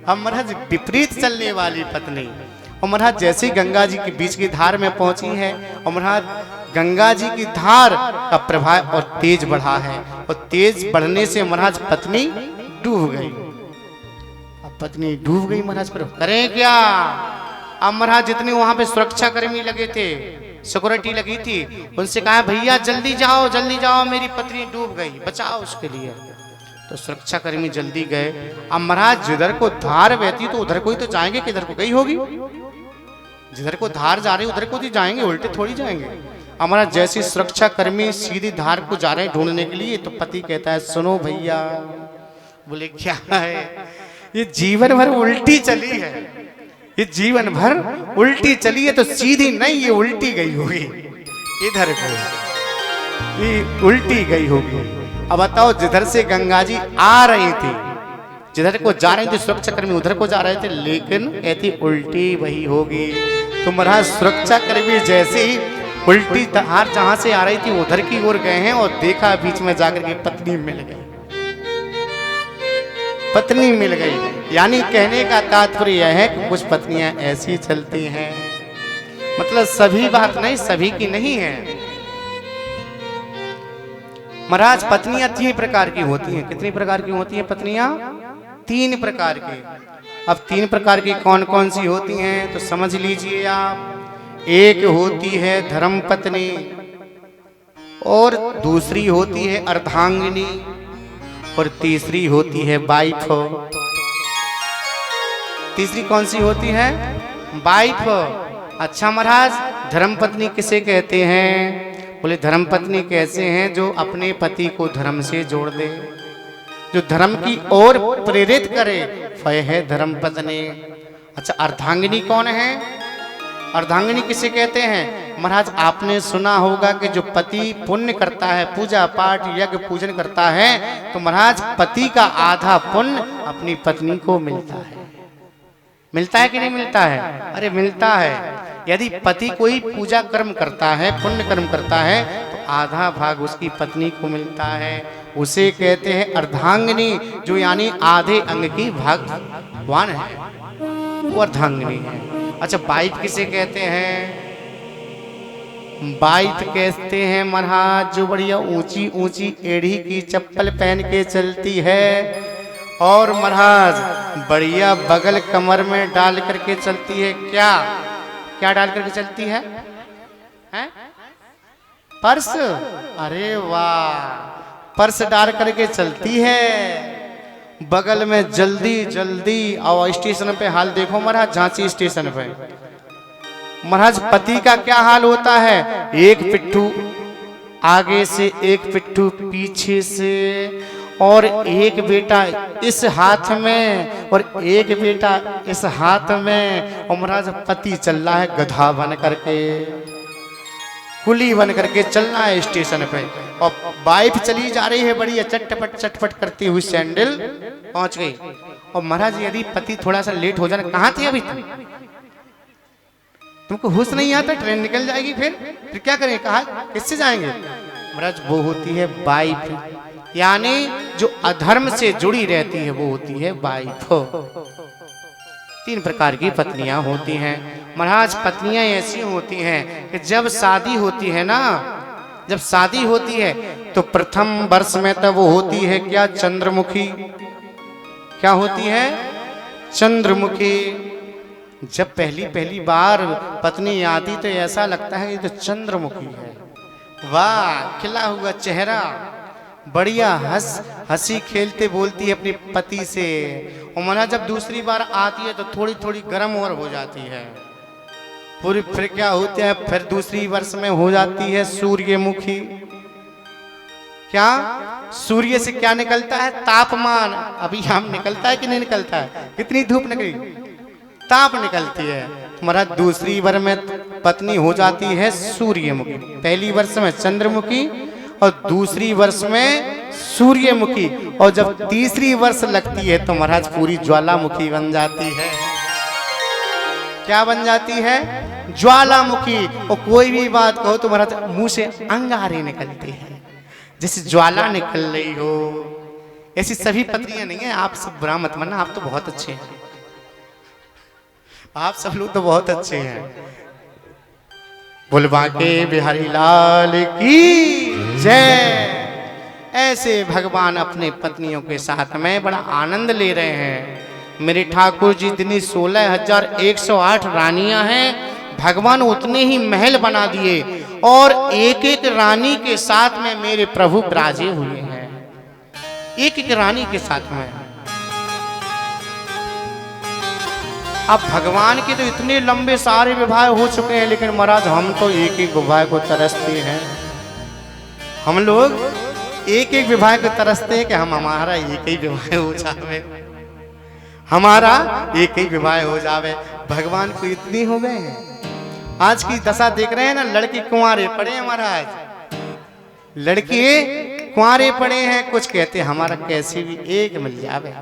अब महाराज विपरीत चलने वाली पत्नी, और महाराज जैसे गंगा जी के बीच की धार में पहुंची है, और महाराज गंगा जी की धार का प्रभाव और तेज बढ़ा है, और तेज बढ़ने से महाराज पत्नी डूब गई। अब पत्नी डूब गई महाराज, पर करें क्या? अब महाराज जितने वहां पे सुरक्षा कर्मी लगे थे, सिक्योरिटी लगी थी, उनसे कहा भैया जल्दी जाओ मेरी पत्नी डूब गई, बचाओ उसके लिए। तो सुरक्षा कर्मी जल्दी गए। अब महाराज जिधर को धार बहती तो उधर को ही तो जाएंगे, किधर को गई होगी? जिधर को धार जा रही उधर को ही जाएंगे, उल्टे थोड़ी जाएंगे। हमारा जैसे सुरक्षा कर्मी सीधी धार को जा रहे हैं ढूंढने के लिए, तो पति कहता है सुनो भैया। बोले क्या है? ये जीवन भर उल्टी चली है, ये जीवन भर उल्टी चली है, तो सीधी नहीं ये उल्टी गई होगी, इधर को ये उल्टी गई होगी। अब बताओ जिधर से गंगा जी आ रही थी, जिधर को जा रही थी सुरक्षा कर्मी उधर को जा रहे थे, लेकिन ऐसी उल्टी वही होगी। तो महाराज सुरक्षा कर्मी जैसे ही उल्टी धार जहां से आ रही थी उधर की ओर गए हैं, और देखा बीच में जाकर के पत्नी मिल गई, पत्नी मिल गई। यानी कहने का तात्पर्य यह है कि कुछ पत्नियां ऐसी चलती हैं, मतलब सभी बात नहीं, सभी की नहीं है। महाराज पत्नियां 3 प्रकार की होती हैं। कितनी प्रकार की होती हैं पत्नियां? 3 प्रकार की। अब 3 प्रकार की कौन कौन सी होती हैं तो समझ लीजिए आप। एक होती है धर्म पत्नी, और दूसरी होती है अर्धांगिनी, और तीसरी होती है वाइफ। तीसरी कौन सी होती है? वाइफ। अच्छा महाराज धर्मपत्नी किसे कहते हैं? बोले धर्मपत्नी कैसे हैं? जो अपने पति को धर्म से जोड़ दे, जो धर्म की ओर प्रेरित करे, वह है धर्मपत्नी। अच्छा अर्धांगिनी कौन है? अर्धांगिनी किसे कहते हैं? महाराज आपने सुना होगा कि जो पति पुण्य करता है, पूजा पाठ यज्ञ पूजन करता है, तो महाराज पति का आधा पुण्य अपनी पत्नी को मिलता है। मिलता है कि नहीं मिलता है? अरे मिलता है। यदि पति कोई पूजा कर्म करता है, पुण्य कर्म करता है, तो आधा भाग उसकी पत्नी को मिलता है। उसे कहते हैं अर्धांगिनी, जो यानी आधे अंग की भागवान है, वो अर्धांगिनी है। अच्छा वाइफ किसे कहते हैं? वाइफ कहते हैं महाराज जो बढ़िया ऊंची ऊंची एड़ी की चप्पल पहन के चलती है, और महाराज बढ़िया बगल कमर में डाल करके चलती है। क्या क्या डाल करके चलती है? हैं? पर्स। अरे वाह, पर्स डाल करके चलती है, बगल में जल्दी जल्दी। और स्टेशन पे हाल देखो महाराज, झांसी स्टेशन पे महाराज पति का क्या हाल होता है? एक पिट्ठू आगे से, एक पिट्ठू पीछे से, और एक बेटा इस हाथ में और एक बेटा इस हाथ में, और महाराज पति चल रहा है गधा बन करके, कुली बन करके चलना है स्टेशन पे, और वाइफ चली जा रही है बढ़िया चटपट चटपट करती हुई, सैंडल पहुंच गई। और महाराज यदि पति थोड़ा सा लेट हो जाना, कहाँ थे अभी तुमको होश नहीं आता, ट्रेन निकल जाएगी, फिर क्या करें? कहा किससे जाएंगे? महाराज वो होती है वाइफ, यानी जो अधर्म से जुड़ी रहती है वो होती है वाइफ। 3 प्रकार की पत्नियां होती हैं महाराज। पत्नियां ऐसी होती हैं कि जब शादी होती है ना, जब शादी होती है तो प्रथम वर्ष में तो वो होती है क्या? चंद्रमुखी। क्या होती है? चंद्रमुखी। जब पहली बार पत्नी आती तो ऐसा लगता है ये तो चंद्रमुखी है, वाह खिला हुआ चेहरा, बढ़िया हंसी खेलते बोलती है अपने पति से। और मना जब दूसरी बार आती है तो थोड़ी थोड़ी गर्म और हो जाती है पूरी। फिर क्या होता है? फिर दूसरी वर्ष में हो जाती है सूर्यमुखी। क्या सूर्य से क्या निकलता है? तापमान। अभी हम निकलता है कि नहीं निकलता है? कितनी धूप निकली, ताप निकलती है। हमारा दूसरी वर्ष में पत्नी हो जाती है सूर्यमुखी, पहली वर्ष में चंद्रमुखी और दूसरी वर्ष में सूर्यमुखी, और जब तीसरी वर्ष लगती है तो महाराज पूरी ज्वालामुखी बन जाती है। क्या बन जाती है? ज्वालामुखी। और कोई भी बात कहो तो महाराज मुंह से अंगारे निकलते हैं, जैसे ज्वाला निकल रही हो, ऐसी सभी पत्नियां नहीं है। आप सब बुरा मत मानना, आप तो बहुत अच्छे हैं, आप सब लोग तो बहुत अच्छे हैं। बुलवा के बिहारी लाल की जय। ऐसे भगवान अपने पत्नियों के साथ में बड़ा आनंद ले रहे हैं। मेरे ठाकुर जी इतनी 16,108 रानियां हैं, भगवान उतने ही महल बना दिए और एक एक रानी के साथ में मेरे प्रभु विराजे हुए हैं, एक एक रानी के साथ में। अब भगवान के तो इतने लंबे सारे विवाह हो चुके हैं, लेकिन महाराज हम तो एक एक विवाह को तरसते हैं। हम लोग एक एक विवाह को तरसते हैं कि हमारा एक ही विवाह हो जावे, हमारा एक ही विवाह हो जावे। भगवान को इतनी हो गए हैं। आज की दशा देख रहे हैं ना, लड़के कुंवारे पड़े हैं महाराज, लड़के कुंवारे पड़े हैं। कुछ कहते हमारा कैसे भी एक मिल जावे,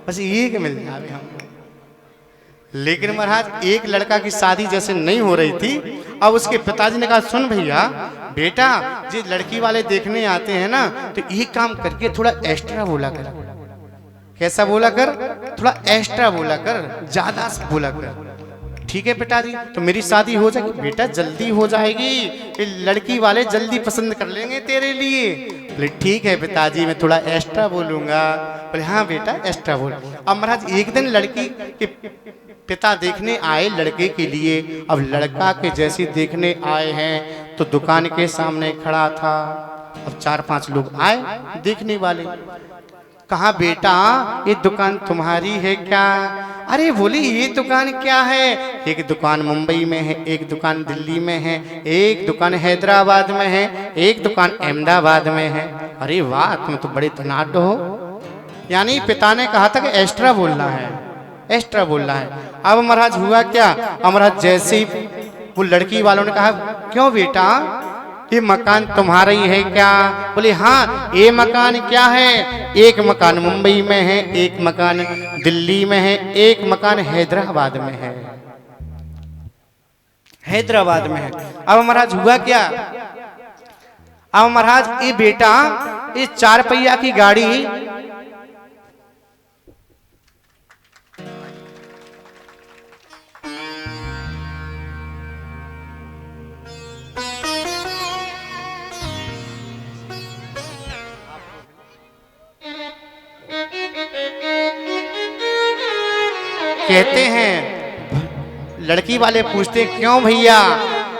बस एक मिल जावे हम। लेकिन महाराज एक लड़का की शादी जैसे नहीं हो रही थी, अब उसके पिताजी ने कहा सुन भैया बेटा, जो लड़की वाले देखने आते हैं ना, तो एक काम करके थोड़ा एक्स्ट्रा बोला कर। कैसा बोला कर? थोड़ा एक्स्ट्रा बोला कर, ज्यादा बोला कर। ठीक है पिताजी, तो मेरी शादी हो जाएगी। बेटा जल्दी हो जाएगी, लड़की वाले जल्दी पसंद कर लेंगे तेरे लिए। बोले ठीक है पिताजी, मैं थोड़ा एक्स्ट्रा बोलूंगा। बोले हाँ बेटा एक्स्ट्रा बोल। अब महाराज एक दिन लड़की के पिता देखने आए लड़के के लिए। अब लड़का के जैसे देखने आए हैं तो दुकान के सामने खड़ा था। अब 4-5 लोग आए देखने वाले। कहा बेटा ये दुकान तुम्हारी है क्या? अरे बोली ये दुकान क्या है? एक दुकान मुंबई में है, एक दुकान दिल्ली में है, एक दुकान हैदराबाद में है, एक दुकान अहमदाबाद में है। अरे वाह तुम तो बड़े धनाढ्य हो। यानी पिता ने कहा था कि एक्स्ट्रा बोलना है, एक्स्ट्रा बोलना है। अब महाराज हुआ क्या? महाराज जैसे ही वो लड़की वालों ने कहा क्यों बेटा ये मकान तुम्हारा ही है क्या? बोले हाँ ये मकान क्या है? एक मकान मुंबई में है, एक मकान दिल्ली में है, एक मकान हैदराबाद में है, हैदराबाद में है। अब महाराज हुआ क्या? अब महाराज ये बेटा ये 4 पहिया की गाड़ी कहते हैं, लड़की वाले पूछते क्यों भैया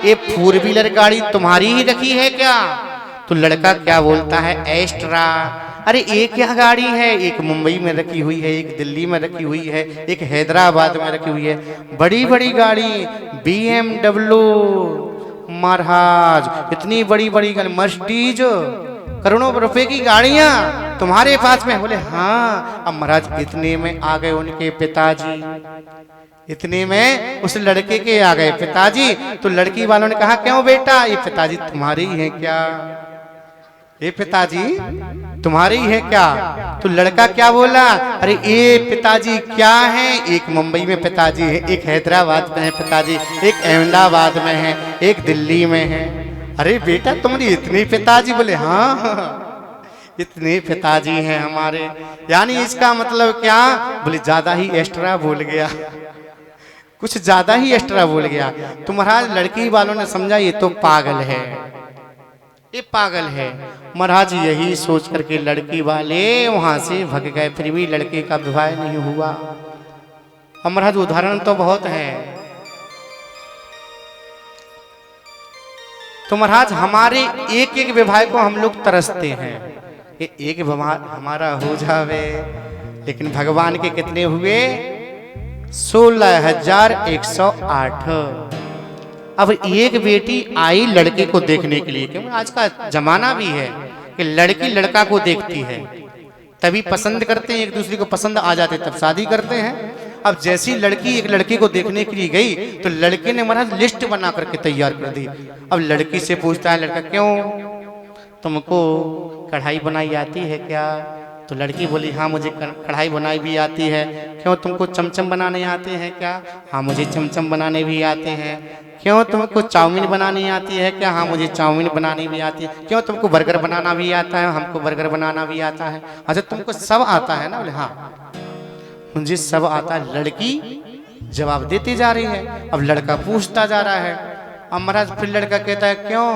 ये 4 व्हीलर गाड़ी तुम्हारी ही रखी है क्या? तो लड़का क्या बोलता है एक्स्ट्रा। अरे ये क्या गाड़ी है? एक मुंबई में रखी हुई है, एक दिल्ली में रखी हुई है, एक हैदराबाद में रखी हुई है। बड़ी बड़ी गाड़ी BMW महाराज, इतनी बड़ी बड़ी गाड़ी मर्सिडीज, करोड़ों रुपए की गाड़ियां तुम्हारे पास में? बोले हाँ। अब महाराज इतने में आ गए उनके पिताजी, इतने में उस लड़के के आ गए पिताजी। तो लड़की वालों ने कहा क्यों बेटा ये पिताजी तुम्हारे ही है क्या? ये पिताजी तुम्हारे ही है क्या? तो लड़का क्या बोला? अरे ये पिताजी क्या है? एक मुंबई में पिताजी है, एक हैदराबाद में है पिताजी, एक अहमदाबाद में है, एक दिल्ली में है। अरे बेटा तुम्हारी इतने पिताजी? बोले हाँ इतने पिताजी हैं हमारे। यानी इसका मतलब क्या? बोले ज्यादा ही एक्स्ट्रा बोल गया, कुछ ज्यादा ही एक्स्ट्रा बोल गया। तो महाराज लड़की वालों ने समझा ये तो पागल है, ये पागल है। महाराज यही सोच करके लड़की वाले वहां से भग गए, फिर भी लड़के का विवाह नहीं हुआ। अब महाराज उदाहरण तो बहुत है। तो महाराज हमारे एक एक विवाह को हम लोग तरसते हैं कि एक विवाह हमारा हो जावे, लेकिन भगवान के कितने हुए? 16,108। अब एक बेटी आई लड़के को देखने के लिए, क्योंकि आज का जमाना भी है कि लड़की लड़का को देखती है, तभी पसंद करते हैं, एक दूसरे को पसंद आ जाते तब शादी करते हैं। अब जैसी लड़की एक लड़के को देखने के लिए गई तो लड़के ने महाराज लिस्ट बना करके तैयार कर दी। अब लड़की से पूछता है लड़का क्यों तुमको कढ़ाई बनाई आती है क्या? तो तो लड़की बोली हाँ मुझे कढ़ाई बनाई भी आती है। क्यों तुमको चमचम बनाने आते हैं क्या? हाँ मुझे चमचम बनाने भी आते हैं। क्यों तुमको चाउमीन बनानी आती है क्या? हाँ मुझे चाउमीन बनानी भी आती है। क्यों तुमको बर्गर बनाना भी आता है? हमको बर्गर बनाना भी आता है। अच्छा तुमको सब आता है ना? बोले हाँ मुझे सब आता है। लड़की जवाब देती जा रही है। अब लड़का पूछता जा रहा है। अब महाराज फिर लड़का कहता है क्यों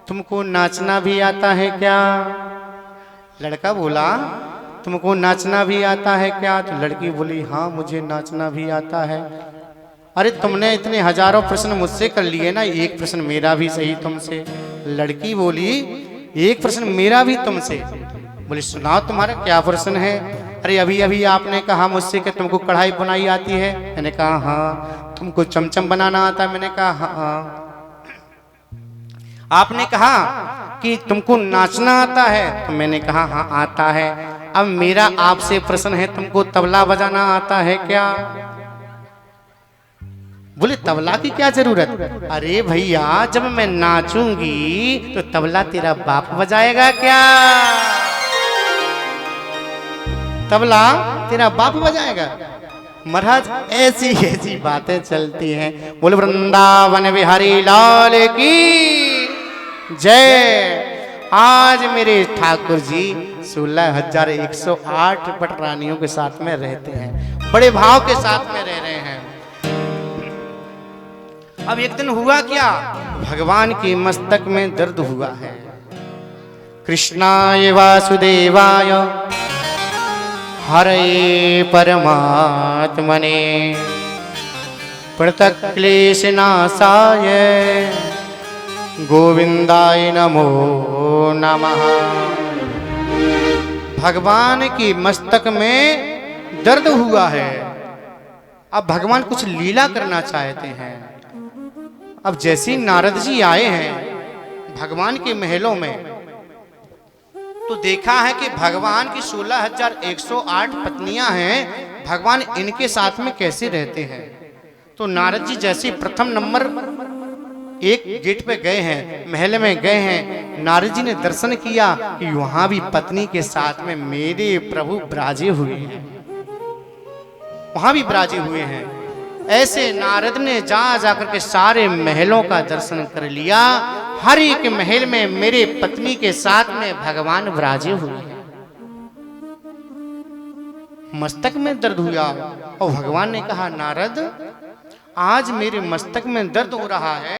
तुमको नाचना भी आता है क्या? लड़का बोला तुमको नाचना भी आता है क्या? तो लड़की बोली हाँ मुझे नाचना भी आता है। अरे तुमने इतने हजारों प्रश्न मुझसे कर लिए ना, एक प्रश्न मेरा भी सही तुमसे। लड़की बोली एक प्रश्न मेरा भी तुमसे। बोले सुनाओ तुम्हारा क्या प्रश्न है? अरे अभी अभी आपने कहा मुझसे कि तुमको कढ़ाई बनाई आती है। मैंने कहा हाँ। तुमको चमचम बनाना आता है? मैंने कहा हाँ। आपने कहा कि तुमको नाचना आता है? तो मैंने कहा हाँ आता है। अब मेरा आपसे प्रश्न है तुमको तबला बजाना आता है क्या? बोले तबला की क्या जरूरत? अरे भैया जब मैं नाचूंगी तो तबला तेरा बाप बजाएगा क्या? तबला तेरा बाप बजाएगा? महाराज ऐसी ऐसी बातें चलती हैं। बोले वृंदावन बिहारी लाल की जय। आज मेरे ठाकुर जी 16,108 पटरानियों के साथ में रहते हैं, बड़े भाव के साथ में रह रहे हैं। अब एक दिन हुआ क्या, भगवान के मस्तक में दर्द हुआ है। कृष्णाय वासुदेवाय हरे परमात्मने पृथक् क्लेशनाशाय गोविंदाय नमो नमः। भगवान की मस्तक में दर्द हुआ है। अब भगवान कुछ लीला करना चाहते हैं। अब जैसे ही नारद जी आए हैं भगवान के महलों में, तो देखा है कि भगवान की 16,108 पत्नियां हैं। भगवान इनके साथ में कैसे रहते हैं? तो नारद जी जैसे प्रथम नंबर एक गेट पे गए हैं, महल में गए हैं, नारद जी ने दर्शन किया कि वहां भी पत्नी के साथ में मेरे प्रभु विराजे हुए हैं, वहां भी विराजे हुए हैं। ऐसे नारद ने जा जाकर के सारे महलों का दर्शन कर लिया। हर एक महल में मेरे पत्नी के साथ में भगवान विराजे हुए हैं। मस्तक में दर्द हुआ और भगवान ने कहा नारद आज मेरे मस्तक में दर्द हो रहा है।